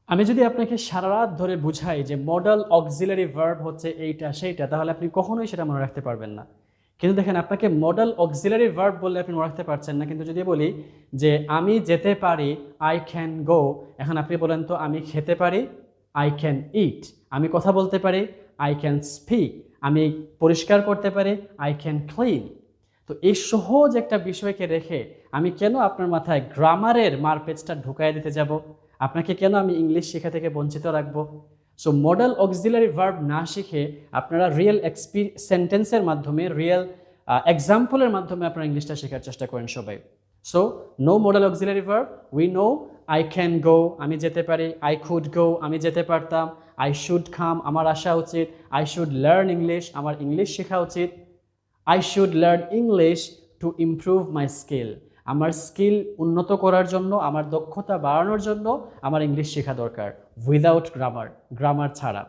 আমি যদি আপনাকে সারা রাত ধরে বুঝাই যে মডাল অক্সিলারি ভার্ব হচ্ছে এইটা সেইটা, তাহলে আপনি কখনোই সেটা মনে রাখতে পারবেন না। কিন্তু দেখেন, আপনাকে মডাল অক্সিলারি ভার্ব বললে আপনি মনে রাখতে পারছেন না, কিন্তু যদি বলি যে আমি যেতে পারি, আই ক্যান গো, এখন আপনি বলেন তো আমি খেতে পারি, আই ক্যান ইট, আমি কথা বলতে পারি, আই ক্যান স্পিক, আমি পরিষ্কার করতে পারি, আই ক্যান ক্লিন। তো এই সহজ একটা বিষয়কে রেখে আমি কেন আপনার মাথায় গ্রামারের মারপেচটা ঢুকাই দিতে যাব? আপনাকে কেন আমি ইংলিশ শেখা থেকে বঞ্চিত রাখবো? সো মডাল অক্সিলারি ভার্ব না শিখে আপনারা রিয়েল সেন্টেন্সের মাধ্যমে, রিয়েল এক্সাম্পলের মাধ্যমে আপনারা ইংলিশটা শেখার চেষ্টা করেন সবাই। So no modal auxiliary verb, we know I can go, আমি যেতে পারি, আই কুড গো, আমি যেতে পারতাম, আই শুড কাম, আমার আসা উচিত, আই শুড লার্ন ইংলিশ, আমার ইংলিশ শেখা উচিত, I should learn English to improve my skill, আমার স্কিল উন্নত করার জন্য, আমার দক্ষতা বাড়ানোর জন্য আমার ইংলিশ শেখা দরকার, উইদাউট গ্রামার, গ্রামার ছাড়া।